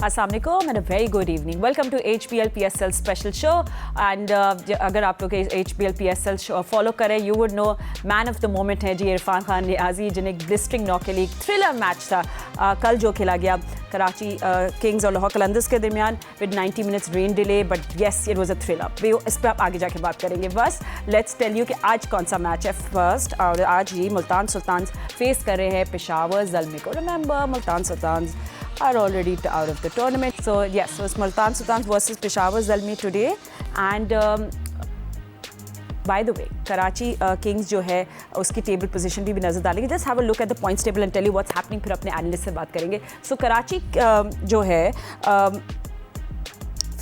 अस्सलाम वालेकुम and a very good evening. Welcome to HPL PSL special show. And अगर आप लोग HPL PSL शो फॉलो करें, you would know man of the moment है जी इरफान खान नियाजी, जिन्हें एक ब्लिस्टरिंग नॉक के लिए एक थ्रिलर मैच था कल जो खेला गया कराची किंग्स और लाहौर कलंदर्स के दरमियान with 90 minutes rain delay, but yes it was a thriller. इस पर आप आगे जाके बात करेंगे। बस लेट्स टेल यू कि आज कौन सा मैच है फर्स्ट, और आज ही मुल्तान सुल्तान्स फेस कर रहे हैं पेशावर ज़ल्मी को। Remember Multan Sultans are already out of the tournament. So yes, so it's Multan Sultans versus Peshawar Zalmi today. And by the way, Karachi Kings जो है उसकी टेबल पोजीशन भी नजर डालेंगे। Just have a look at the points table and tell you what's happening, फिर अपने analyst से बात करेंगे। सो कराची जो है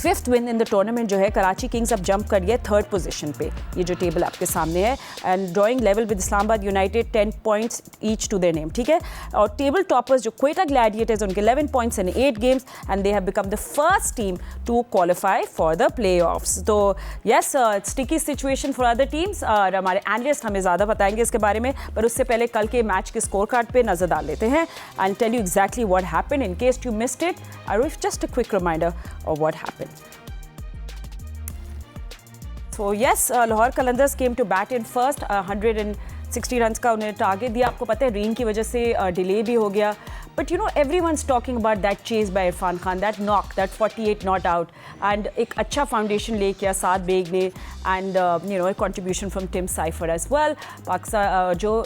fifth win in the tournament जो है कराची किंग्स अब जंप कर गया थर्ड पोजीशन पे, ये जो टेबल आपके सामने है। And drawing level with Islamabad United 10 points each to their name, ठीक है। और टेबल टॉपर्स जो क्वेटा ग्लैडिएटर्स उनके 11 points in 8 games and they have become the first team to qualify for the playoffs. तो yes, sticky situation for other teams, और हमारे analyst हमें ज़्यादा बताएंगे इसके बारे में। पर उससे पहले कल के मैच के स्कोर कार्ड पे नजर डाल लेते हैं and tell you exactly what happened in case you missed it, और just a quick reminder of what happened. So yes, Lahore Qalandars came to bat in first, 160 run का उन्हें टारगेट दिया। आपको पता है रेन की वजह से डिले भी हो गया, but you know everyone's talking about that chase by Irfan Khan, that knock, that 48 not out, and एक अच्छा फाउंडेशन ले किया साद बेग ने, एंड यू नो एक contribution from Tim Seifert as well. Pakistan जो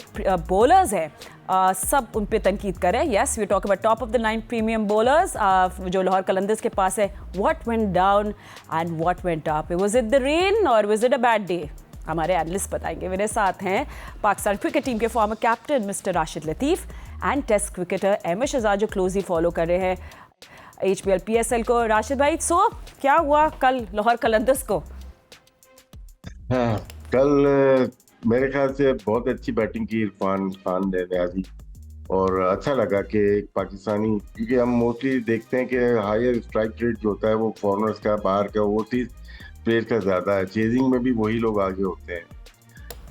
बॉलर्स हैं सब उन पे तनकीद करें। Yes, we talk about top of the line premium bowlers जो लाहौर कलंदर्स के पास है। What went down and what went up? Was it the rain or was it a bad day? हमारे एनालिस्ट बताएंगे। मेरे साथ हैं पाकिस्तान क्रिकेट टीम के former captain mister Rashid Latif and test cricketer Ahmed Shehzad जो क्लोजली फॉलो कर रहे हैं HPL PSL को। राशिद भाई, सो क्या हुआ कल लाहौर कलंदर्स को? हाँ, कल मेरे ख्याल से बहुत अच्छी बैटिंग की इरफान खान ने नियाजी, और अच्छा लगा कि एक पाकिस्तानी, क्योंकि हम मोस्टली देखते हैं कि हायर स्ट्राइक रेट जो होता है वो फॉरनर्स का, बाहर का, वो चीज़ प्लेयर का ज़्यादा है। चेजिंग में भी वही लोग आगे होते हैं,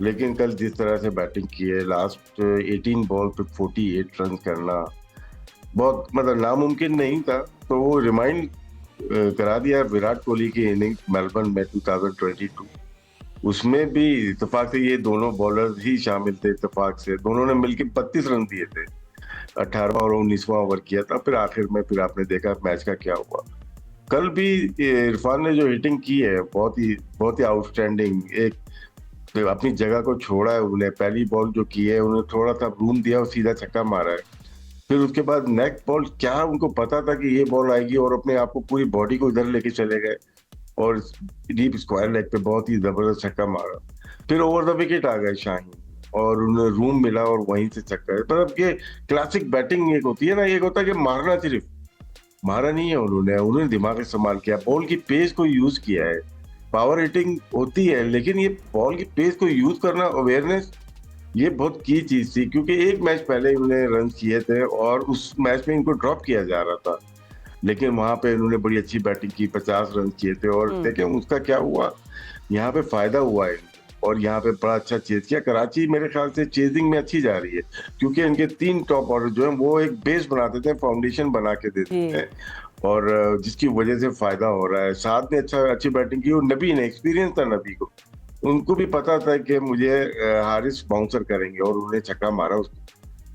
लेकिन कल जिस तरह से बैटिंग की है, लास्ट 18 बॉल पे 48 रन करना बहुत मतलब नामुमकिन नहीं था। तो वो रिमाइंड करा दिया विराट कोहली की इनिंग मेलबर्न में 2022, उसमें भी इत्तेफाक से ये दोनों बॉलर्स ही शामिल थे। इत्तेफाक से दोनों ने मिलकर 32 रन दिए थे, 18वां और 19वां ओवर किया था। फिर आखिर में फिर आपने देखा मैच का क्या हुआ। कल भी इरफान ने जो हिटिंग की है बहुत ही आउटस्टैंडिंग, एक अपनी जगह को छोड़ा है उन्हें। पहली बॉल जो की है उन्हें थोड़ा सा रूम दिया और सीधा छक्का मारा है। फिर उसके बाद नेक्स्ट बॉल, क्या उनको पता था कि ये बॉल आएगी, और अपने आप को पूरी बॉडी को इधर लेके चले गए और डीप स्क्वायर लेग पे बहुत ही जबरदस्त छक्का मारा। फिर ओवर द विकेट आ गए शाहीन और उन्हें रूम मिला और वहीं से छक्का। मतलब ये क्लासिक बैटिंग एक होती है ना, एक होता है कि मारना, सिर्फ मारा नहीं है उन्होंने दिमाग इस्तेमाल किया, बॉल की पेस को यूज किया है। पावर हिटिंग होती है, लेकिन ये बॉल की पेस को यूज करना, अवेयरनेस, ये बहुत की चीज थी। क्योंकि एक मैच पहले इन्होंने रन किए थे और उस मैच में इनको ड्रॉप किया जा रहा था, लेकिन वहां पे इन्होंने बड़ी अच्छी बैटिंग की, 50 रन किए थे। और देखें उसका क्या हुआ, यहाँ पे फायदा हुआ है और यहाँ पे बड़ा अच्छा चेज किया। कराची मेरे ख्याल से चेजिंग में अच्छी जा रही है, क्योंकि इनके 3 टॉप ऑर्डर जो है वो एक बेस बना देते हैं, फाउंडेशन बना के देते हैं, और जिसकी वजह से फायदा हो रहा है। साथ में अच्छी बैटिंग की, और नबी ने, एक्सपीरियंस था नबी को, उनको भी पता था कि मुझे हारिस बाउंसर करेंगे और उन्हें छक्का मारा उसको।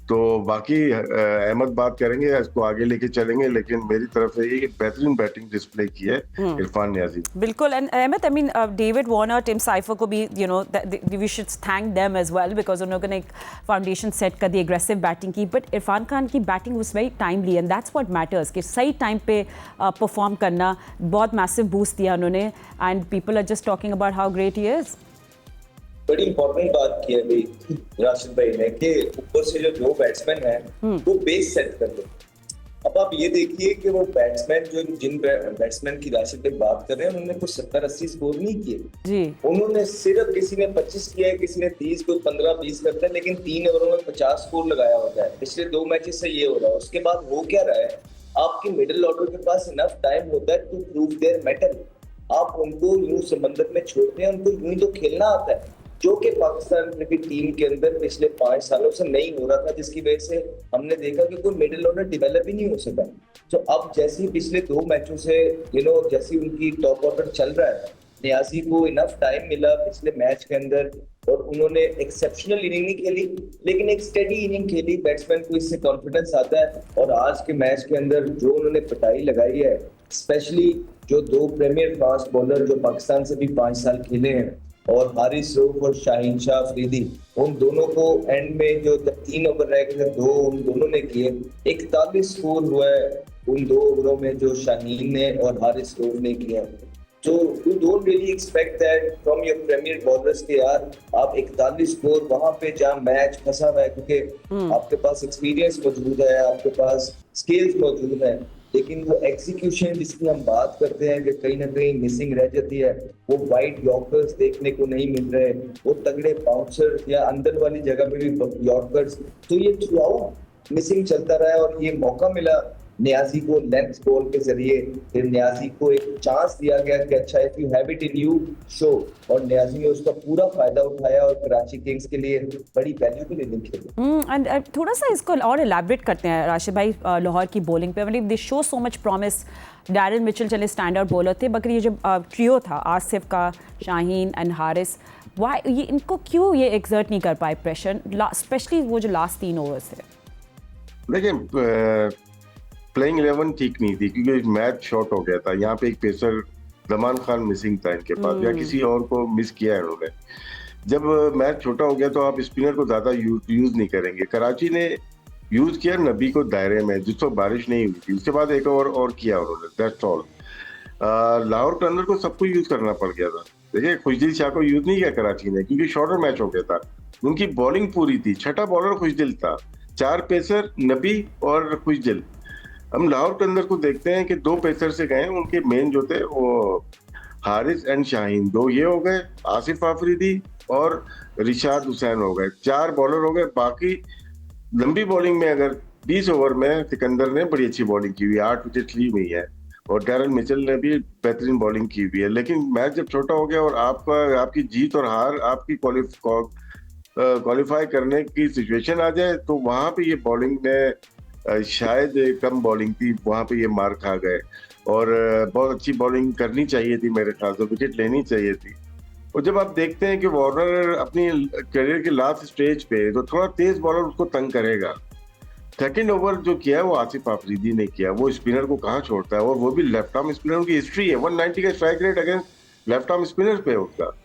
तो बाकी अहमद बात करेंगे, इसको आगे लेके चलेंगे, लेकिन मेरी तरफ से ये बेहतरीन बैटिंग डिस्प्ले की है इरफान नियाजी। बिल्कुल। And Ahmed, I mean David Warner, Tim Seifert को भी you know we should thank them as well, because उन्होंने एक फाउंडेशन सेट कर दी, एग्रेसिव बैटिंग की। बट इरफान खान की batting was very timely and that's what matters, कि सही टाइम पे परफॉर्म करना, बहुत मैसिव बूस्ट दिया उन्होंने, and people are just talking about how great he is. बड़ी इंपॉर्टेंट बात की है भाई राशिद भाई ने, कि ऊपर से जो 2 बैट्समैन हैं वो बेस सेट कर दो। अब आप ये देखिए कि वो बैट्समैन जिन बैट्समैन की राशिद भाई बात कर रहे हैं, उन्होंने कुछ 70-80 स्कोर नहीं किए जी। उन्होंने सिर्फ, किसी ने 25 किया है, किसी ने 30, कोई 15-20 करता है, लेकिन 3 ओवरों में 50 स्कोर लगाया होता है। पिछले 2 मैचेस से ये हो रहा है। उसके बाद हो क्या रहा है, आपकी मिडिल ऑर्डर के पास इनफ टाइम होता है टू प्रूव देयर मेटल। आप उनको यूं समंदर में छोड़ते हैं, उनको यूं तो खेलना आता है। जो कि पाकिस्तान क्रिकेट टीम के अंदर पिछले 5 सालों से नहीं हो रहा था, जिसकी वजह से हमने देखा कि कोई मिडिल ऑर्डर डेवलप ही नहीं हो सका। तो अब जैसे ही पिछले 2 मैचों से जैसी उनकी टॉप ऑर्डर चल रहा है, नियाजी को इनफ टाइम मिला पिछले मैच के अंदर और उन्होंने एक्सेप्शनल इनिंग नहीं खेली, लेकिन एक स्टेडी इनिंग खेली। बैट्समैन को इससे कॉन्फिडेंस आता है और आज के मैच के अंदर जो उन्होंने पिटाई लगाई है, स्पेशली जो 2 प्रीमियर फास्ट बॉलर जो पाकिस्तान से भी 5 साल खेले हैं, और हारिस रऊफ और शाहीन शाह अफरीदी, उन दोनों को एंड में जो 3 ओवर रह गए 2 उन दोनों ने किए। 41 स्कोर हुआ है उन 2 ओवरों में जो शाहीन ने और हारिस रऊफ ने किया। तो you don't really expect that from your premier bowlers के यार आप 41 स्कोर वहां पे जहाँ मैच फंसा हुआ है, क्योंकि आपके पास एक्सपीरियंस मौजूद है, आपके पास स्किल्स मौजूद है, लेकिन वो एग्जीक्यूशन जिसकी हम बात करते हैं कि कहीं ना कहीं मिसिंग रह जाती है, वो वाइड यॉर्कर्स देखने को नहीं मिल रहे, वो तगड़े बाउंसर्स या अंदर वाली जगह पे भी यॉर्कर्स, तो ये थ्रू आउट मिसिंग चलता रहा है। और ये मौका मिला नियाजी को लेंथ बॉल के जरिए, फिर नियाजी को एक चांस दिया गया कि अच्छा if you have it in you show, और नियाजी ने उसका पूरा फायदा उठाया और कराची किंग्स के लिए बड़ी वैल्यूबल इनिंग खेली। एंड थोड़ा सा इसको और एलैबोरेट करते हैं राशिद भाई लाहौर की बॉलिंग पे। मतलब दे show so much promise. Darren Mitchell चले स्टैंड आउट बॉलर थे, मगर ये जो ट्रियो था आसिफ का, शाहीन एंड हारिस, वाई ये इनको क्यों ये एक्सर्ट नहीं कर पाए प्रेशर, स्पेशली वो जो लास्ट 3 ओवर्स थे? देखिए प्लेइंग 11 ठीक नहीं थी क्योंकि मैच शॉर्ट हो गया था। यहाँ पे एक पेसर जमान खान मिसिंग था इनके पास, या किसी और को मिस किया है उन्होंने। जब मैच छोटा हो गया तो आप स्पिनर को ज्यादा यूज नहीं करेंगे। कराची ने यूज किया नबी को दायरे में, जिसको बारिश नहीं हुई थी, उसके बाद एक ओवर और किया उन्होंने, दैट्स ऑल। लाहौर के अंदर को सबको यूज करना पड़ गया था। देखिए खुशदिल शाह को यूज नहीं किया कराची ने क्योंकि शॉर्टर मैच हो गया था। उनकी बॉलिंग पूरी थी, छठा बॉलर खुशदिल था, 4 पेसर नबी और खुशदिल। हम लाहौर के अंदर को देखते हैं कि 2 पेसर से गए, उनके मेन जो थे वो हारिस एंड शाहीन, 2 ये हो गए, आसिफ आफरीदी और रिशाद हुसैन हो गए, 4 बॉलर हो गए। बाकी लंबी बॉलिंग में अगर 20 ओवर में सिकंदर ने बड़ी अच्छी बॉलिंग की हुई है, 8 विकेट ली हुई है, और डैरन मिचेल ने भी बेहतरीन बॉलिंग की हुई है। लेकिन मैच जब छोटा हो गया और आपकी जीत और हार आपकी क्वालिफाई करने की सिचुएशन आ जाए, तो वहां पे ये बॉलिंग ने शायद कम बॉलिंग थी, वहां पे ये मार खा गए। और बहुत अच्छी बॉलिंग करनी चाहिए थी मेरे ख्याल से, विकेट लेनी चाहिए थी। और जब आप देखते हैं कि वार्नर अपनी करियर के लास्ट स्टेज पे, तो थोड़ा तेज बॉलर उसको तंग करेगा। सेकंड ओवर जो किया है वो आसिफ आफरीदी ने किया, वो स्पिनर को कहाँ छोड़ता है, और वो भी लेफ्ट आर्म स्पिनर की हिस्ट्री है, 190 का strike rate against left arm spinner पे उसका।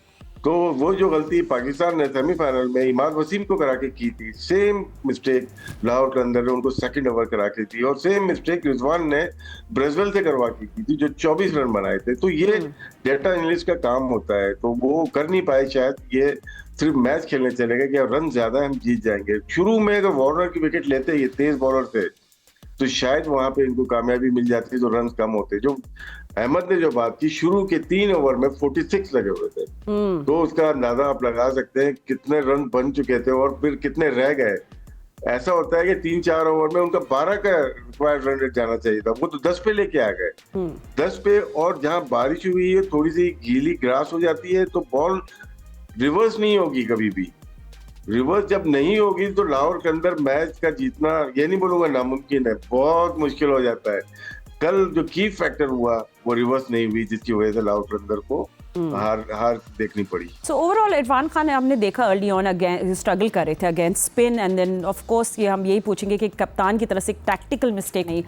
तो वो जो गलती पाकिस्तान ने सेमीफाइनल में इमाद वसीम को करा के की थी, सेम मिस्टेक लाहौर के अंदर उनको सेकंड ओवर करा के थी, और सेम मिस्टेक रिजवान ने ब्रेजवेल से करवा की थी जो 24 रन बनाए थे। तो ये डेटा एनालिस्ट का काम होता है, तो वो कर नहीं पाए शायद। ये सिर्फ मैच खेलने चले गए कि रन ज्यादा हम जीत जाएंगे। शुरू में अगर वार्नर की विकेट लेते ये तेज बॉलर थे तो शायद वहां पे इनको कामयाबी मिल जाती, तो रन कम होते। जो अहमद ने जो बात की, शुरू के 3 ओवर में 46 लगे हुए थे, तो उसका अंदाजा आप लगा सकते हैं कितने रन बन चुके थे और फिर कितने रह गए। ऐसा होता है कि 3-4 ओवर में उनका 12 का रिक्वायर्ड रन रेट जाना चाहिए था, वो तो 10 पे लेके आ गए, 10 पे। और जहां बारिश हुई है, थोड़ी सी गीली ग्रास हो जाती है, तो बॉल रिवर्स नहीं होगी कभी भी। रिवर्स जब नहीं होगी तो लाहौर के अंदर मैच का जीतना, ये नहीं बोलूंगा नामुमकिन है, बहुत मुश्किल हो जाता है। कल जो की फैक्टर हुआ वो रिवर्स नहीं हुई, जिसकी वजह से लाहौर के अंदर को हार देखनी पड़ी। सो ओवरऑल इरफान खान हमने देखा अर्ली ऑन स्ट्रगल कर रहे थे against spin, and then of course ये हम यही पूछेंगे कि कप्तान की तरफ से एक टैक्टिकल मिस्टेक नहीं,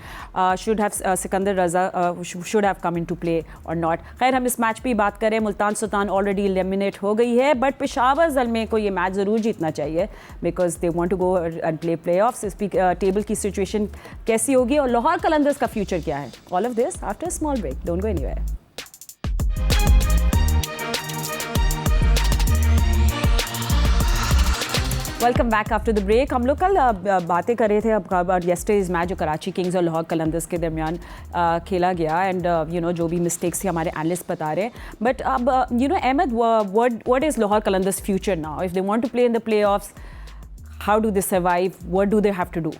should have Sikandar Raza should have come into play और नॉट। खैर हम इस मैच पे बात करें, मुल्तान सुल्तान ऑलरेडी एलिमिनेट हो गई है, बट पेशावर ज़ल्मे को ये मैच ज़रूर जीतना चाहिए because they want to go and playoffs. इस टेबल की सिचुएशन कैसी होगी और लाहौर कलंदर्स का फ्यूचर क्या है? All of this after small break, don't go anywhere. Welcome back after the break. हम लोग कल बातें कर रहे थे अब येस्टरडेज मैच जो कराची किंग्स और लाहौर कलंदर्स के दरमियान खेला गया, एंड जो भी मिस्टेक्स थे हमारे एनालिस्ट बता रहे हैं। बट अब Ahmed, what is Lahore Qalandars future now? If they want to play in the playoffs, how do they survive? What do they have to do?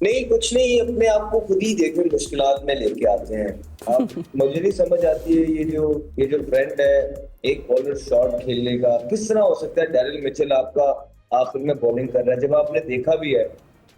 नहीं, कुछ नहीं, अपने आप को खुद ही देखे मुश्किलात में लेके आते हैं आप। मुझे नहीं समझ आती है ये जो ट्रेंड है एक बॉलर शॉट खेलने का, किस तरह हो सकता है डैरिल मिचेल आपका आखिर में बॉलिंग कर रहा है, जब आपने देखा भी है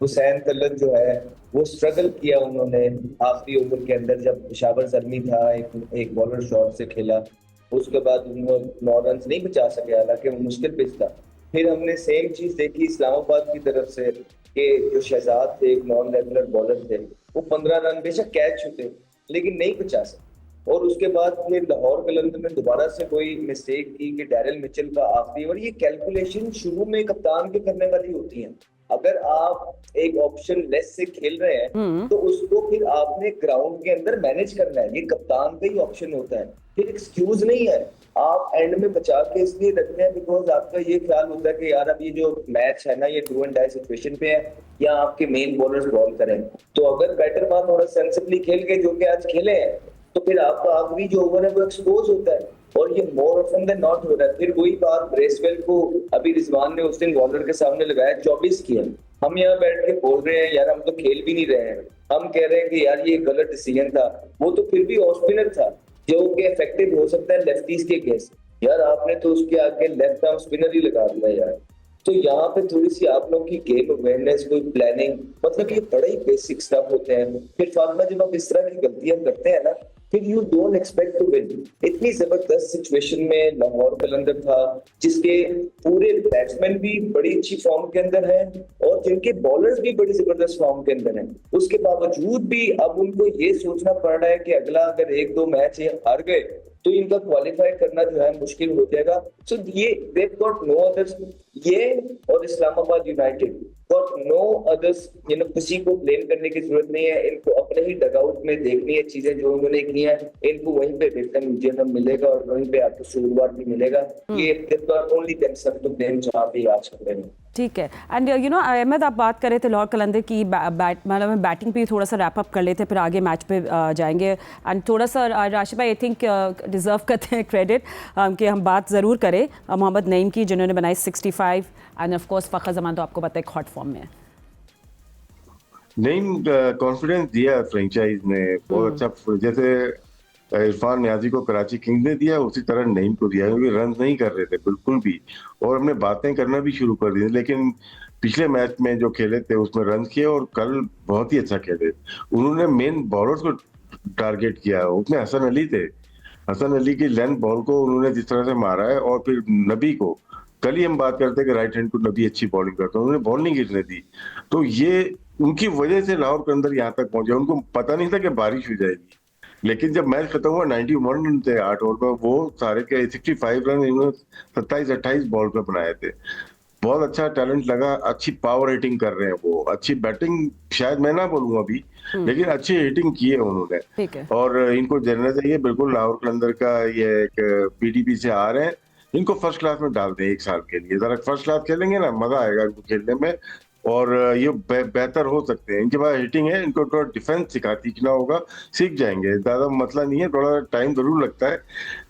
हुसैन तलत जो है वो स्ट्रगल किया उन्होंने आखिरी ओवर के अंदर, जब पेशावर जल्मी था एक बॉलर शॉट से खेला, उसके बाद उन्होंने 9 रन नहीं बचा सके, हालांकि वो मुश्किल पिच था। फिर हमने सेम चीज देखी इस्लामाबाद की तरफ से कि जो शहजाद थे एक नॉन रेगुलर बॉलर थे, वो 15 रन बेशक कैच छूटे लेकिन नहीं बचा सके। और उसके बाद फिर लाहौर कलंदर ने दोबारा से कोई मिस्टेक की कि डैरिल मिचेल का आखिरी ओवर, ये कैलकुलेशन शुरू में कप्तान के करने वाली होती है। अगर आप एक ऑप्शन लेस से खेल रहे हैं तो उसको फिर आपने ग्राउंड के अंदर मैनेज करना है, ये कप्तान का ही ऑप्शन होता है, फिर एक्सक्यूज नहीं है। आप एंड में बचा के इसलिए रखते हैं बिकॉज आपका ये ख्याल होता है कि यार अब ये जो मैच है ना ये डू एंड डाई सिचुएशन पे है या आपके मेन बॉलर्स बॉल करें, तो अगर बैटर वहां थोड़ा सेंसिबली खेल के जो कि आज खेले हैं तो फिर आपका आखिरी जो ओवर है वो एक्सपोज होता है, और ये मोर ऑफन देन नॉट हो रहा है। फिर वही बात ब्रेसवेल को अभी रिजवान ने उस दिन बॉलर के सामने लगाया 24 किया, हम यहाँ बैठ के बोल रहे हैं यार हम तो खेल भी नहीं रहे हैं, हम कह रहे हैं कि यार ये गलत डिसीजन था, वो तो फिर भी ऑफ स्पिनर था जो कि इफेक्टिव हो सकता है लेफ्टीज के केस, यार आपने तो उसके आगे लेफ्ट आर्म स्पिनर ही लगा दिया यार। तो यहाँ पे थोड़ी सी आप लोग की गेम अवेयरनेस, कोई प्लानिंग, मतलब ये बड़े ही बेसिक स्टफ होते हैं। फिर फातिमा जब आप इस तरह की गलतियां करते हैं ना फिर you don't expect to win. इतनी जबरदस्त सिचुएशन में लाहौर कलंदर था जिसके पूरे बैट्समैन भी बड़ी अच्छी फॉर्म के अंदर हैं और जिनके बॉलर्स भी बड़ी जबरदस्त फॉर्म के अंदर हैं, उसके बावजूद भी अब उनको ये सोचना पड़ रहा है कि अगला अगर 1-2 मैच ये हार गए तो इनका क्वालिफाई करना जो है मुश्किल हो जाएगा। सो ये दे गॉट नो अदर्स, ये और Islamabad United got no others, किसी को ब्लेम करने की जरूरत नहीं है, इनको अपने ही डगआउट में देखनी है चीजें जो उन्होंने की हैं, इनको वहीं पे विक्टिम मिलेगा और वहीं पे आपको शुरुआत भी मिलेगा। ये ओनली देमसेल्फ टू ब्लेम जहां पे आज कर रहे हैं। ठीक है। एंड अहमद आप बात कर रहे थे लाहौर कलंदर की मतलब बैटिंग पे थोड़ा सा रैप अप कर लेते फिर आगे मैच पे जाएंगे। एंड थोड़ा सा राशिद भाई आई थिंक डिज़र्व करते हैं क्रेडिट कि हम बात ज़रूर करें मोहम्मद नईम की जिन्होंने बनाई 65, end of course Fakhar Zaman तो आपको पता है हॉट फॉर्म में है। नईम कॉन्फिडेंस दिया फ्रेंचाइज ने बहुत अच्छा, जैसे इरफान न्याजी को कराची किंग्स ने दिया उसी तरह नईम को दिया, क्योंकि रन नहीं कर रहे थे बिल्कुल भी और हमने बातें करना भी शुरू कर दी, लेकिन पिछले मैच में जो खेले थे उसमें रन किए और कल बहुत ही अच्छा खेले। उन्होंने मेन बॉलर्स को टारगेट किया, उसमें हसन अली थे, हसन अली की लेंथ बॉल को उन्होंने जिस तरह से मारा है, और फिर नबी को कल ही हम बात करते हैं कि राइट हैंड को नबी अच्छी बॉलिंग करता है, उन्होंने बॉल नहीं गिरने दी, तो ये उनकी वजह से लाहौर के अंदर यहाँ तक पहुंचे। उनको पता नहीं था कि बारिश हो जाएगी, लेकिन जब मैच खत्म हुआ 91 रन थे 8 ओवर पर, वो सारे के 65 रन इन्होंने 27-28 बॉल पे बनाए थे। बहुत अच्छा टैलेंट लगा, अच्छी पावर हिटिंग कर रहे हैं वो, अच्छी बैटिंग शायद मैं ना बोलूँ अभी, लेकिन अच्छी हिटिंग की है उन्होंने, और इनको जानना चाहिए बिल्कुल लाहौर कलंदर का ये एक पीडीपी से आ रहे हैं, इनको फर्स्ट क्लास में डाल दें 1 साल के लिए, जरा फर्स्ट क्लास खेलेंगे ना मजा आएगा इनको खेलने में, और ये बेहतर हो सकते हैं। इनके पास हिटिंग है, इनको थोड़ा डिफेंस सीखना होगा, सीख जाएंगे, ज्यादा मसला नहीं है, थोड़ा टाइम जरूर लगता है,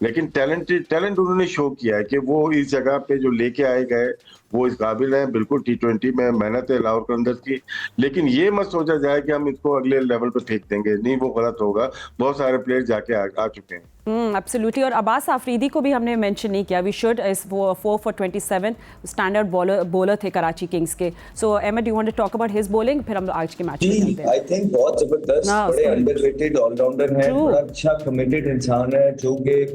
लेकिन टैलेंट उन्होंने शो किया है कि वो इस जगह पे जो लेके आए गए वो इस काबिल है। बिल्कुल T20 में मेहनत है लाहौर कलंदर की, लेकिन ये मत सोचा जाए कि हम इसको अगले लेवल पे फेंक देंगे, नहीं, वो गलत होगा, बहुत सारे प्लेयर जाके आ चुके हैं। एब्सोल्युटली। और अब्बास आफरीदी को भी हमने मेंशन नहीं किया, we should, is 4 for 27 standard bowler थे कराची किंग्स के। So Ahmed, you want to talk about his bowling, फिर हम आज के मैच में चलते हैं। आई थिंक बहुत जबरदस्त, बड़े अंडररेटेड ऑलराउंडर है, बड़ा अच्छा कमिटेड इंसान है, जो कि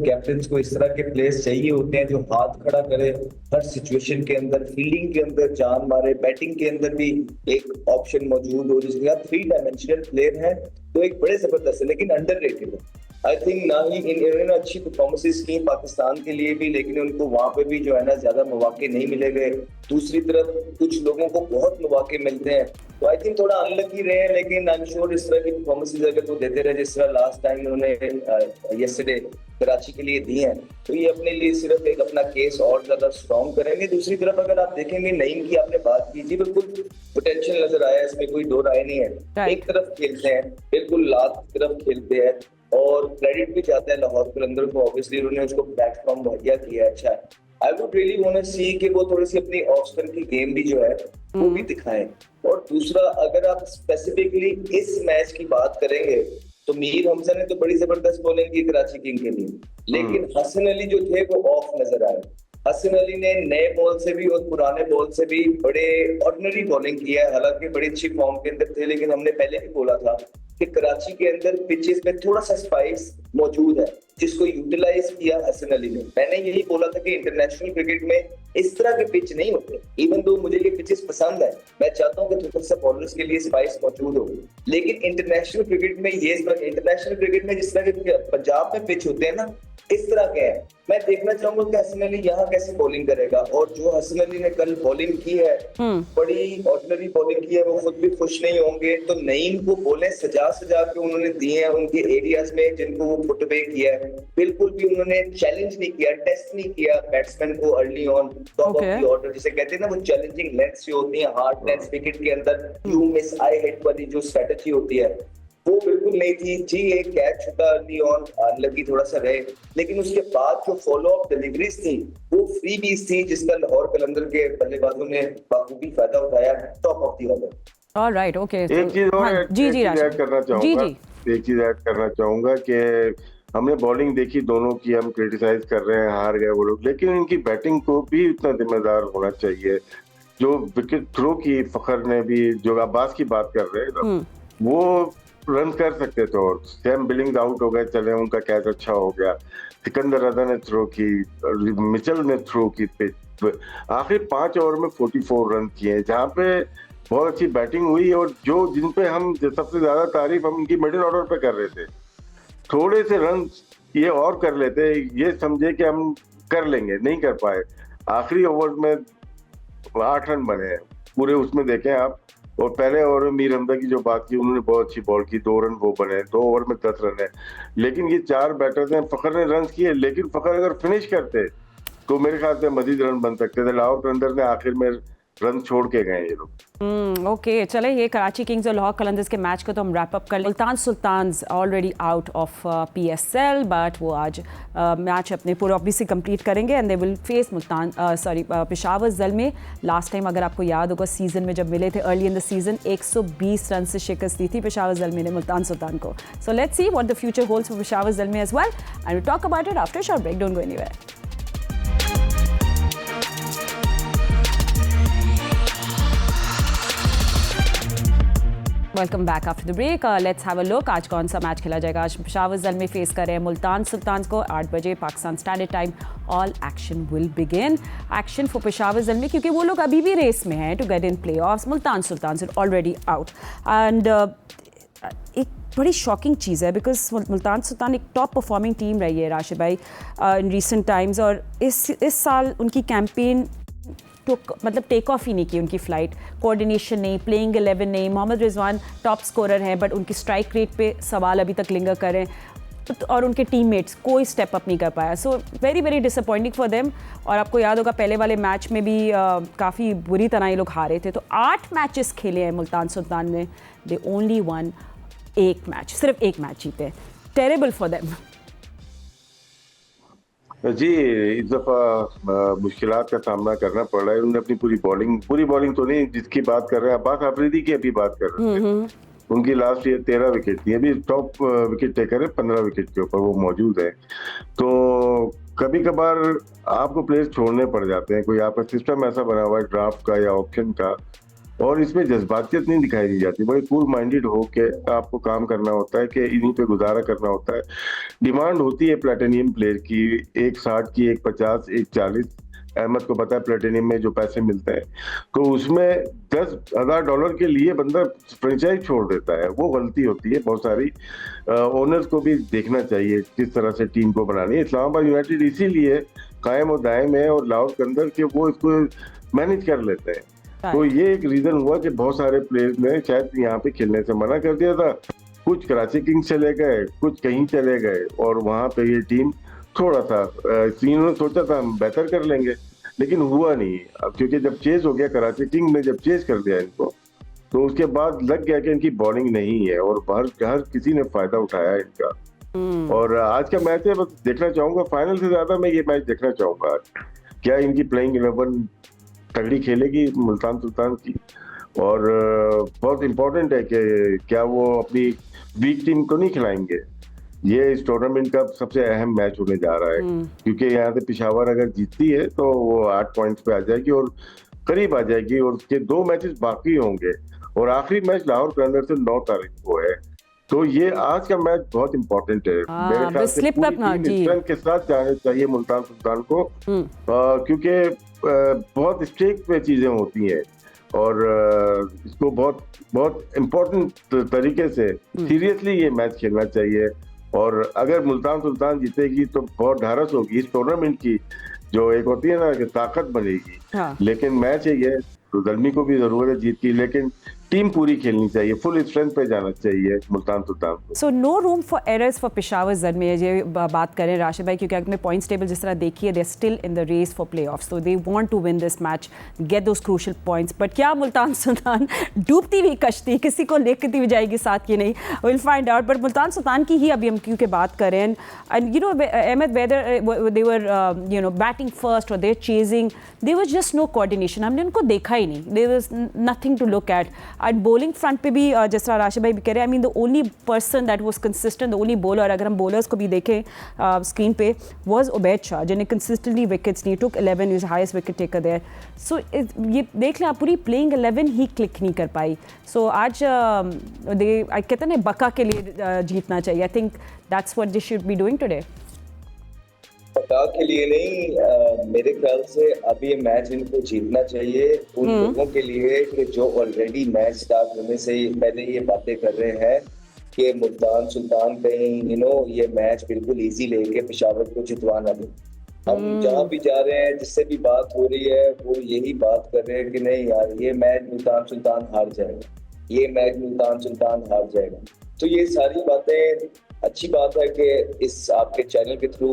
कैप्टन को इस तरह के प्लेयर्स चाहिए होते हैं जो हाथ खड़ा करे हर सिचुएशन के अंदर, फील्डिंग के अंदर जान मारे, बैटिंग के अंदर भी एक ऑप्शन मौजूद हो, जिसके साथ 3 डायमेंशनल प्लेयर है, तो एक बड़े जबरदस्त है, लेकिन अंडररेटेड है। आई थिंक ना ही इन्होंने अच्छी परफॉर्मेंसेस की पाकिस्तान के लिए भी, लेकिन उनको वहां पे भी जो है ना ज्यादा मौके नहीं मिले गए। दूसरी तरफ कुछ लोगों को बहुत मौके मिलते हैं, तो आई थिंक थोड़ा अनलकी रहे हैं, लेकिन आई एम श्योर इस तरह की परफॉर्मेंसेस अगर वो देते रहे जिस तरह लास्ट टाइम उन्होंने यस्टरडे कराची के लिए दी हैं, तो ये अपने लिए सिर्फ एक अपना केस और ज्यादा स्ट्रॉन्ग करेंगे। दूसरी तरफ अगर आप देखेंगे नईम की आपने बात की, जी बिल्कुल पोटेंशियल नजर आया, इसमें कोई दो राय नहीं है। एक तरफ खेलते हैं, बिल्कुल लात की तरफ खेलते हैं, और क्रेडिट भी जाता है लाहौर कलंदर को, ऑब्वियसली उन्होंने उसको प्लेटफॉर्म मुहैया किया है। अच्छा, I would really want to see कि वो थोड़ी सी अपनी ऑफ स्पिन की गेम भी जो है वो भी दिखाएं। और दूसरा, अगर आप स्पेसिफिकली इस मैच की बात करेंगे तो मीर हमजा ने तो बड़ी जबरदस्त बॉलिंग की कराची किंग के लिए, लेकिन हसन अली जो थे वो ऑफ नजर आए। हसन अली ने नए बॉल से भी और पुराने बॉल से भी बड़े ऑर्डिनरी बॉलिंग की है, हालांकि बड़ी अच्छी फॉर्म के अंदर थे, लेकिन हमने पहले भी बोला था कि कराची के अंदर पिचेस में थोड़ा सा स्पाइस मौजूद है, जिसको यूटिलाइज किया हसन अली ने। मैंने यही बोला था कि इंटरनेशनल क्रिकेट में इस तरह के पिच नहीं होते, इवन दो मुझे ये पिचेस पसंद है, मैं चाहता हूँ कि थोड़ा सा बॉलर्स के लिए स्पाइस मौजूद हो, लेकिन इंटरनेशनल क्रिकेट में इंटरनेशनल क्रिकेट में जिस तरह के पंजाब में पिच होते हैं ना, इस तरह के हैं। मैं देखना चाहूंगा कि हसन अली यहाँ कैसे बॉलिंग करेगा। और जो हसन अली ने कल बॉलिंग की है, बड़ी ऑर्डिनरी बॉलिंग की है, वो खुद भी खुश नहीं होंगे। तो नईम को बोले सजा के उन्होंने दिए हैं उनके एरियाज में जिनको वो फुट अवे किया है, बिल्कुल भी उन्होंने चैलेंज नहीं किया, टेस्ट नहीं किया बैट्समैन को early on top of the order, जिसे कहते हैं ना वो चैलेंजिंग लेंथ्स जो होती है, हार्ड लेंथ्स विकेट के अंदर यू मिस आई हिट वाली जो स्ट्रेटजी होती है, वो बिल्कुल नहीं थी जी। एक कैच छूटा अर्ली ऑन, लगी थोड़ा सा रहे, लेकिन उसके बाद जो फॉलो अप डिलीवरीज थी वो फ्री बीज थी, जिसका लाहौर कलंदर के बल्लेबाजों ने बखूबी फायदा उठाया top of the order. Alright, okay. एक चीज और ऐड करना चाहूंगा कि हमने बॉलिंग देखी दोनों की, हम क्रिटिसाइज कर रहे हैं, हार गए वो लोग, लेकिन इनकी बैटिंग को भी उतना जिम्मेदार होना चाहिए। जो विकेट थ्रो की फखर ने भी, जो अब्बास की बात कर रहे हैं, वो रन कर सकते थे और सैम बिलिंग्स आउट हो गए, चले उनका कैच अच्छा हो गया। सिकंदर रजा ने थ्रो की, मिचेल ने थ्रो की, आखिर 5 ओवर में 44 रन किए, जहाँ पे बहुत अच्छी बैटिंग हुई। और जो जिन पे हम सबसे ज्यादा तारीफ हम उनकी मिडिल ऑर्डर पे कर रहे थे, थोड़े से रन ये और कर लेते, ये समझे कि हम कर लेंगे, नहीं कर पाए। आखिरी ओवर में 8 रन बने हैं पूरे, उसमें देखें आप। और पहले ओवर में मीर हमजा की जो बात की, उन्होंने बहुत अच्छी बॉल की, 2 रन वो बने, 2 ओवर में 10 रन है। लेकिन ये 4 बैटर्स हैं, फखर ने रन किए, लेकिन फखर अगर फिनिश करते तो मेरे ख्याल से मजीद रन बन सकते थे। लाहौर कलंदर ने आखिर में रन छोड़ के गए ये लोग। ओके, चले ये कराची किंग्स और लाहौर कलंदर्स के मैच को तो हम रैप अप कर लें। Multan Sultans already out of PSL, but वो आज मैच अपने पूरे ऑब्वियसली कंप्लीट करेंगे and they will face Peshawar Zalmi. Last time अगर आपको याद होगा सीजन में जब मिले थे early in the season, 120 run से शिकस्त दी थी पेशावर ज़ल्मे ने मुल्तान सुल्तान को। So let's see what the future holds for Peshawar Zalmi as well and we talk about it after short break. Don't go anywhere. Welcome back after the break. Let's have a look आज कौन सा match खेला जाएगा। आज Peshawar ज़ल्मे face कर रहे हैं मुल्तान सुल्तान को 8 बजे Pakistan standard time. All action will begin. Action for Peshawar Zalmi क्योंकि वो लोग अभी भी रेस में हैं to get in playoffs. Multan Sultan is already out and एक बड़ी शॉकिंग चीज़ है बिकॉज मुल्तान सुल्तान एक टॉप परफॉर्मिंग टीम रही है राशिद भाई इन रीसेंट टाइम्स, और इस साल उनकी कैंपेन तो मतलब टेक ऑफ ही नहीं की उनकी फ्लाइट, कोऑर्डिनेशन नहीं, प्लेइंग 11 नहीं। मोहम्मद रिजवान टॉप स्कोरर हैं बट उनकी स्ट्राइक रेट पे सवाल अभी तक लिंगर कर रहे हैं, और उनके टीममेट्स कोई स्टेप अप नहीं कर पाया। So very very disappointing for them. और आपको याद होगा पहले वाले मैच में भी काफ़ी बुरी तरह ये लोग हारे थे। तो 8 मैचेस खेले हैं मुल्तान सुल्तान ने, दे ओनली वन एक मैच, सिर्फ एक मैच जीते। Terrible for them. जी, इस दफा मुश्किलात का सामना करना पड़ रहा है। उन्होंने अपनी पूरी बॉलिंग तो नहीं, जिसकी बात कर रहे हैं अब्बास आफरीदी की अभी बात कर रहे हैं, उनकी लास्ट ईयर 13 विकेट थी, अभी टॉप विकेट टेकर है, 15 विकेट के ऊपर वो मौजूद है। तो कभी कभार आपको प्लेयर्स छोड़ने पड़ जाते हैं, कोई आपका सिस्टम ऐसा बना हुआ है ड्राफ्ट का या ऑप्शन का, और इसमें जज्बातियत नहीं दिखाई दी जाती। बड़े कूल माइंडेड हो के आपको काम करना होता है कि इन्हीं पे गुजारा करना होता है। डिमांड होती है प्लेटिनियम प्लेयर की 160 की, 150, 140। अहमद को पता है प्लेटिनियम में जो पैसे मिलते हैं, तो उसमें $10,000 के लिए बंदा फ्रेंचाइज छोड़ देता है, वो गलती होती है। बहुत सारी ओनर्स को भी देखना चाहिए किस तरह से टीम को बनानी है। इस्लामाबाद यूनाइटेड इसीलिए कायम और दायम है और लाहौर के अंदर के वो इसको मैनेज कर लेते हैं। तो ये एक रीजन हुआ कि बहुत सारे प्लेयर्स ने शायद यहाँ पे खेलने से मना कर दिया था। कुछ कराची किंग्स चले गए, कुछ कहीं चले गए, और वहां पे ये टीम थोड़ा सा इन्होंने सोचा था हम बेहतर कर लेंगे, लेकिन हुआ नहीं। अब क्योंकि जब चेज हो गया, कराची किंग ने जब चेज कर दिया इनको, तो उसके बाद लग गया कि इनकी बॉलिंग नहीं है, और हर किसी ने फायदा उठाया इनका। और आज का मैच है, बस देखना चाहूंगा, फाइनल से ज्यादा मैं ये मैच देखना चाहूंगा क्या इनकी प्लेइंग 11 तगड़ी खेलेगी मुल्तान सुल्तान की, और बहुत इम्पोर्टेंट है कि क्या वो अपनी वीक टीम को नहीं खिलाएंगे। ये इस टूर्नामेंट का सबसे अहम मैच होने जा रहा है, क्योंकि यहाँ से पेशावर अगर जीतती है तो वो 8 पॉइंट्स पे आ जाएगी और करीब आ जाएगी, और उसके 2 मैचेस बाकी होंगे, और आखिरी मैच लाहौर के अंदर से 9 तारीख को है। तो ये आज का मैच बहुत इम्पोर्टेंट है। मेरे ख्याल से पूरी टीम स्ट्रेंथ के साथ जाना चाहिए मुल्तान सुल्तान को, क्योंकि बहुत स्टेक पे चीजें होती हैं, और इसको बहुत बहुत इम्पोर्टेंट तरीके से सीरियसली ये मैच खेलना चाहिए। और अगर मुल्तान सुल्तान जीतेगी तो बहुत ढारस होगी इस टूर्नामेंट की, जो एक होती है ना कि ताकत बनेगी। लेकिन मैच है ये, तो ज़ल्मी को भी जरूरत है जीत की, लेकिन टीम पूरी खेलनी चाहिए, फुल स्ट्रेंथ पे जाना चाहिए मुल्तान सुल्तान को। So no room for errors for Peshawar Zalmi, ये बात करें राशिद भाई, क्योंकि अगर पॉइंट्स टेबल जिस तरह देखिए, they are still in the race for playoffs, so they want to win this match, get those crucial points. But क्या मुल्तान सुल्तान डूबती हुई कश्ती किसी को लेकर हुई जाएगी साथ की नहीं, will find out. But Multan Sultan की ही अभी हम क्योंकि बात करें, and you know Ahmed, whether they were you know batting first और they are chasing, there was just no coordination, हमने उनको देखा ही नहीं, there was nothing to look at. And bowling front पे भी जिस तरह राशिद भाई भी कह रहे हैं, I mean the only person that was consistent, the only bowler, अगर हम बॉलर्स को भी देखें स्क्रीन पे, वाज उबैद शाह, जिन्हें कंसिस्टेंटली विकेट्स नहीं, took 11, is highest wicket taker there. So ये देख लें आप, पूरी प्लेइंग 11 ही क्लिक नहीं कर पाई। सो आज कहते हैं ना बका के लिए जीतना चाहिए, I think that's what they should be doing today. पता के लिए नहीं, मेरे ख्याल से अभी ये मैच इनको जीतना चाहिए उन लोगों के लिए कि जो ऑलरेडी मैच स्टार्ट होने से पहले ये बातें कर रहे हैं कि मुल्तान सुल्तान कहीं ये मैच बिल्कुल इजी लेके पेशावर को जितवा ना दे। हम जहाँ भी जा रहे हैं, जिससे भी बात हो रही है, वो यही बात कर रहे हैं कि नहीं यार, ये मैच मुल्तान सुल्तान हार जाएगा, ये मैच मुल्तान सुल्तान हार जाएगा। तो ये सारी बातें अच्छी बात है कि इस आपके चैनल के थ्रू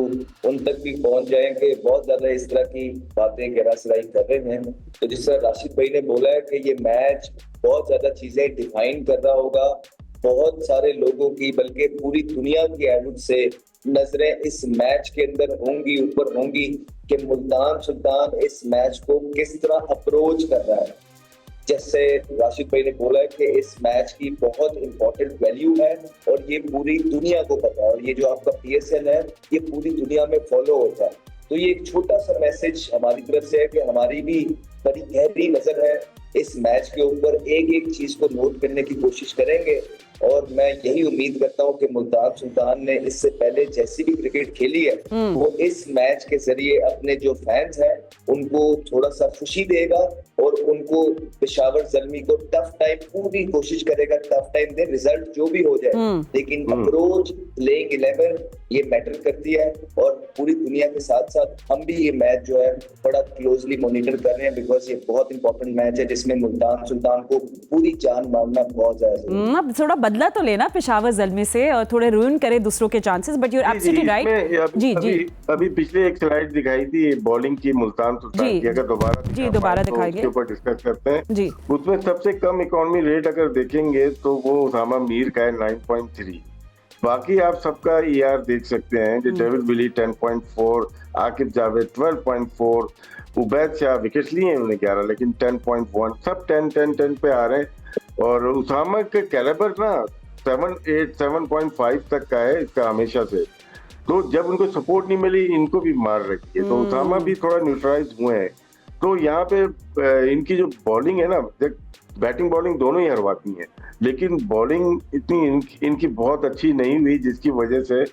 उन तक भी पहुंच जाए कि बहुत ज्यादा इस तरह की बातें गहरा सिराई कर रहे हैं। तो जिस तरह राशिद भाई ने बोला है कि ये मैच बहुत ज्यादा चीजें डिफाइन कर रहा होगा, बहुत सारे लोगों की, बल्कि पूरी दुनिया की एवज से नजरें इस मैच के अंदर होंगी, ऊपर होंगी कि मुल्तान सुल्तान इस मैच को किस तरह अप्रोच कर रहा है। जैसे राशिद भाई ने बोला है कि इस मैच की बहुत इंपॉर्टेंट वैल्यू है और ये पूरी दुनिया को पता है, और ये जो आपका PSL है ये पूरी दुनिया में फॉलो होता है। तो ये एक छोटा सा मैसेज हमारी तरफ से है कि हमारी भी बड़ी गहरी नजर है इस मैच के ऊपर, एक एक चीज को नोट करने की कोशिश करेंगे। और मैं यही उम्मीद करता हूं कि मुल्तान सुल्तान ने इससे पहले जैसी भी क्रिकेट खेली है, वो इस मैच के जरिए अपने जो फैंस हैं उनको थोड़ा सा खुशी देगा और उनको पेशावर ज़ल्मी को टफ टाइम, पूरी कोशिश करेगा टफ टाइम दे, रिजल्ट जो भी हो जाए, लेकिन अप्रोच, प्लेइंग 11 ये मैटर करती है। और पूरी दुनिया के साथ साथ हम भी ये मैच जो है बड़ा क्लोजली मॉनिटर कर रहे हैं, बिकॉज ये बहुत इंपॉर्टेंट मैच है जिसमें मुल्तान सुल्तान को पूरी जान मारना बहुत ज्यादा। अब थोड़ा बदला तो लेना पेशावर ज़ल्मी से और थोड़े रूइन करे दूसरों के chances, but you are absolutely right. जी अभी पिछले एक स्लाइड दिखाई थी बॉलिंग की मुल्तान सुल्तान की, अगर दोबारा दिखाएंगे उसके ऊपर डिस्कस करते हैं जी। उसमें सबसे कम इकोनॉमी रेट अगर देखेंगे तो वो उसामा मीर का है 9.3। बाकी आप सबका ER देख सकते हैं कि David Willey 10.4, Aqib Javed 12.4, Ubaid Shah wickets लिए हैं उन्होंने 11, लेकिन 10.1, सब 10 पे आ रहे हैं। और उसामा के कैलिबर ना 7.8, 7.5 तक का है इसका हमेशा से। तो जब उनको सपोर्ट नहीं मिली, इनको भी मार रखी है, तो उसामा भी थोड़ा न्यूट्रलाइज हुए हैं। तो यहाँ पे इनकी जो बॉलिंग है ना, बैटिंग बॉलिंग दोनों ही हरवाती हैं, लेकिन बॉलिंग इतनी इनकी बहुत अच्छी नहीं हुई, जिसकी वजह से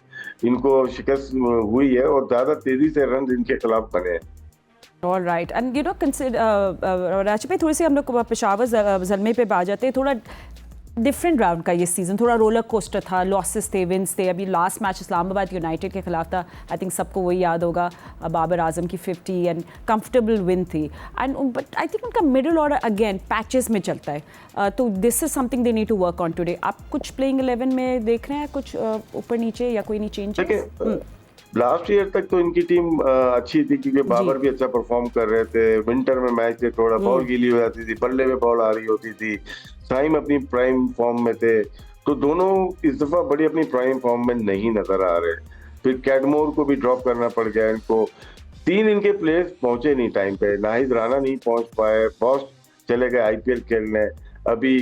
इनको शिकस्त हुई है और ज्यादा तेजी से रन इनके खिलाफ बने हैं। All right, and you no Rashid भाई, थोड़ी सी हम लोग पेशावर ज़ल्मी पे आ जाते हैं। थोड़ा डिफरेंट राउंड का ये सीज़न, थोड़ा रोलर कोस्टर था, लॉसेस थे, विंस थे। अभी लास्ट मैच इस्लामाबाद यूनाइटेड के खिलाफ था, आई थिंक सबको वही याद होगा, बाबर आजम की 50 एंड कंफर्टेबल विन थी। एंड बट आई थिंक उनका मिडिल ऑर्डर अगेन पैचेस में चलता है, तो this is something they need to work on today. आप कुछ प्लेइंग 11 में देख रहे हैं कुछ ऊपर नीचे या कोई नहीं चेंज? लास्ट ईयर तक तो इनकी टीम अच्छी थी, क्योंकि बाबर भी अच्छा परफॉर्म कर रहे थे। विंटर में मैच थे, थोड़ा बॉल गीली हो जाती थी, बल्ले में बॉल आ रही होती थी, साइम अपनी प्राइम फॉर्म में थे, तो दोनों इस दफा बड़ी अपनी प्राइम फॉर्म में नहीं नजर आ रहे। फिर कैडमोर को भी ड्रॉप करना पड़ गया इनको। 3 इनके प्लेयर्स पहुंचे नहीं टाइम पे, नाहिद राणा नहीं पहुंच पाए, बॉस चले गए आईपीएल खेलने, अभी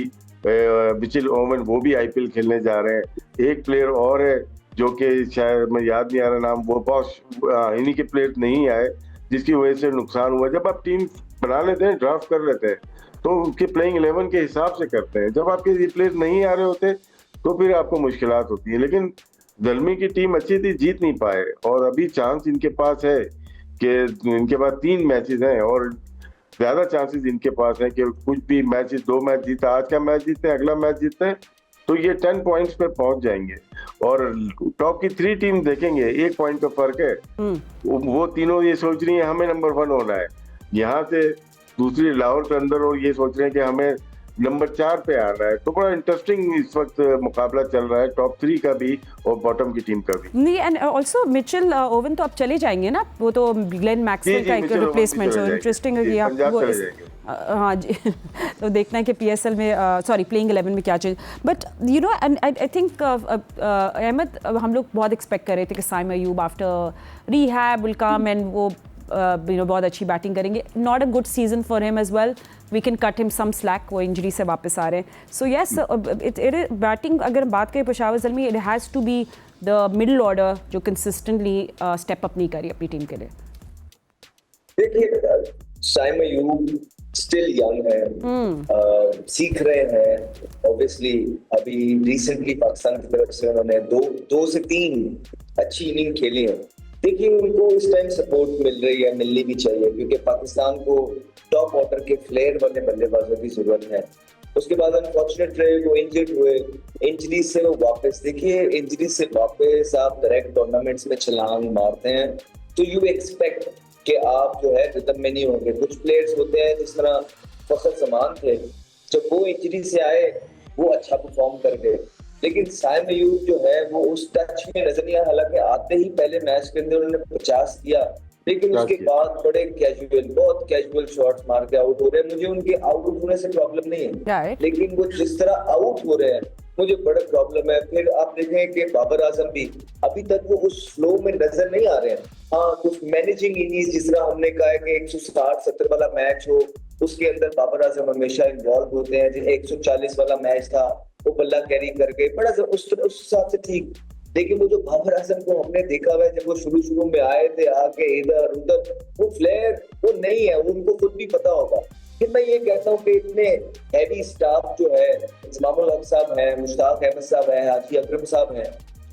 मिचेल ओवन वो भी आईपीएल खेलने जा रहे हैं, एक प्लेयर और है जो कि शायद मैं याद नहीं आ रहा नाम, वो बॉस इन्हीं के प्लेयर नहीं आए जिसकी वजह से नुकसान हुआ। जब आप टीम बना लेते हैं, ड्राफ्ट कर लेते हैं, तो उनके प्लेइंग 11 के हिसाब से करते हैं। जब आपके ये प्लेयर नहीं आ रहे होते तो फिर आपको मुश्किलात होती है। लेकिन दलमी की टीम अच्छी थी, जीत नहीं पाए, और अभी चांस इनके पास है कि इनके पास 3 मैचेस हैं और ज्यादा चांसेस इनके पास हैं कि कुछ भी मैचेस, 2 मैच जीता, आज का मैच जीतते हैं, अगला मैच जीतते हैं, तो ये 10 पॉइंट्स पे पहुंच जाएंगे। और टॉप की 3 टीम देखेंगे, 1 पॉइंट का फर्क है, वो तीनों ये सोच रही है हमें नंबर 1 होना है, यहाँ से दूसरी लाहौर के अंदर और ये सोच रहे हैं कि हमें नंबर 4 पे आना है। तो बड़ा इंटरेस्टिंग इस वक्त मुकाबला चल रहा है टॉप 3 का भी और बॉटम की टीम का भी। नहीं, एंड आल्सो मिचेल ओवन तो अब चले जाएंगे ना, वो तो ग्लेन मैक्सवेल का एक रिप्लेसमेंट, जो इंटरेस्टिंग है कि आप वो हाँ जी तो देखना है कि पीएसएल में सॉरी प्लेइंग 11 में क्या चीज़, but you know and I think Ahmed, हम लोग बहुत एक्सपेक्ट कर रहे थे कि Saim Ayub after rehab will come and वो यू नो बहुत अच्छी बैटिंग करेंगे। Not a good season for him as well, we can cut him some slack, वो इंजरी से वापस आ रहे हैं। सो येस, बैटिंग अगर बात करें Peshawar Zalmi, it has to be the middle order जो कंसिस्टेंटली स्टेप अप नहीं करी अपनी टीम के लिए। देखिए, साइम अयूब स्टिल यंग है, सीख रहे हैं। ऑब्वियसली अभी रिसेंटली पाकिस्तान की तरफ से उन्होंने दो से 3 अच्छी इनिंग खेली है। देखिए, उनको इस टाइम सपोर्ट मिल रही है, मिलनी भी चाहिए, क्योंकि पाकिस्तान को टॉप ऑर्डर के फ्लेयर वाले बल्लेबाजों की जरूरत है। उसके बाद अनफॉर्चुनेट रहे, वो इंजर्ड हुए, इंजरी से वो वापस, देखिए इंजरी से वापस आप डायरेक्ट टूर्नामेंट्स में छलांग मारते हैं तो यू एक्सपेक्ट कि आप जो है रिदम में नहीं होंगे। कुछ प्लेयर्स होते हैं जिस तरह फखर जमान थे, जब वो इंजरी से आए वो अच्छा परफॉर्म कर गए, लेकिन साइम अयूब जो है वो उस टच में नजर नहीं आया। हालांकि आते ही पहले मैच के अंदर उन्होंने 50 किया, लेकिन उसके बाद बड़े बहुत कैजुअल शॉट्स मार के आउट हो रहे हैं। मुझे उनके आउट होने से प्रॉब्लम नहीं है, लेकिन वो जिस तरह आउट हो रहे हैं मुझे बड़ा प्रॉब्लम है। फिर आप देखें कि बाबर आजम भी अभी तक वो उस फ्लो में नजर नहीं आ रहे हैं। हाँ, कुछ मैनेजिंग इनिंग्स, जिस तरह हमने कहा है कि 160-70 वाला मैच हो, उसके अंदर बाबर आजम हमेशा इन्वॉल्व होते हैं। जो 140 वाला मैच था वो बल्ला कैरी करके बड़ा उस हिसाब से ठीक, लेकिन वो जो बाबर आजम को हमने देखा हुआ है, जब वो शुरू में आए थे, आके इधर उधर, वो फ्लेयर वो नहीं है, उनको खुद भी पता होगा। फिर मैं ये कहता हूँ कि इतने हैवी स्टाफ जो है, इमामुल हक साहब है, मुश्ताक अहमद साहब है, हाजी अकरम साहब है,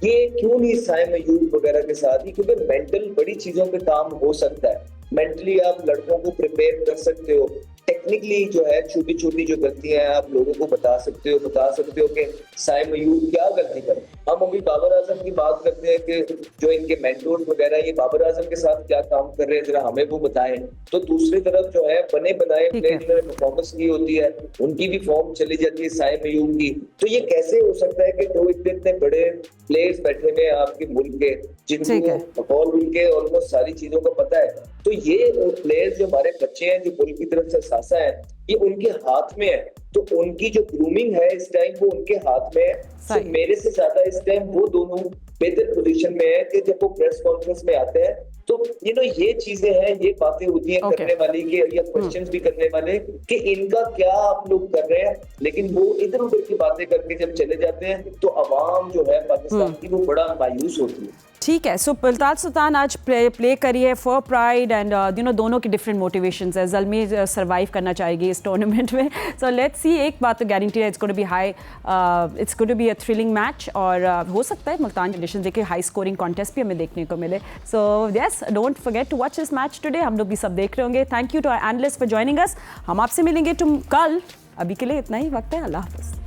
ये क्यों नहीं साइम अयूब वगैरह के साथ ही, क्योंकि मेंटल बड़ी चीजों पे काम हो सकता है। मेंटली आप लड़कों को प्रिपेयर कर सकते हो, टेक्निकली जो है छोटी छोटी जो गलतियां हैं आप लोगों को बता सकते हो कि साइम अयूब क्या गलती करे। हम अभी बाबर आजम की बात करते हैं कि जो इनके मेंटोर्स वगैरह ये बाबर आजम के साथ क्या काम कर रहे हैं, जरा हमें वो बताएं। तो दूसरी तरफ जो है बने बनाए प्लेयर जिन्होंने परफॉर्मेंस की होती है, उनकी भी फॉर्म चली जाती है साइम अयूब की। तो ये कैसे हो सकता है कि दो इतने बड़े प्लेयर्स बैठे हुए आपके मुल्क के, जिनको उनके ऑलमोस्ट सारी चीजों का पता है, तो ये प्लेयर्स जो हमारे बच्चे हैं, जो मुल्क की तरफ से सासा है, ये उनके हाथ में है। तो उनकी जो ग्रूमिंग है इस टाइम वो उनके हाथ में है। तो मेरे से ज्यादा इस टाइम वो दोनों बेहतर पोजीशन में है कि जब वो प्रेस कॉन्फ्रेंस में आते हैं तो ये चीजें हैं, ये बातें होती हैं करने वाली के, या क्वेश्चंस भी करने वाले कि इनका क्या आप लोग कर रहे हैं, लेकिन वो इधर उधर की बातें करके जब चले जाते हैं तो अवाम जो है पाकिस्तान की वो बड़ा मायूस होती है। ठीक है, सो बिल्ताज सुल्तान आज प्ले करी है फॉर प्राइड एंड दोनों की डिफरेंट मोटिवेशंस है। ज़ल्मी सर्वाइव करना चाहेगी इस टूर्नामेंट में, सो लेट्स सी। एक बात तो गारंटी है, it's going to be high, it's going to be a thrilling match, और हो सकता है मुल्तान कंडीशन देखिए हाई स्कोरिंग कॉन्टेस्ट भी हमें देखने को मिले। So yes, don't forget to watch this match today, हम लोग भी सब देख रहे होंगे। Thank you to our analyst for joining us. हम आपसे मिलेंगे कल, अभी के लिए इतना ही वक्त है, अल्लाह हाफ़िज़।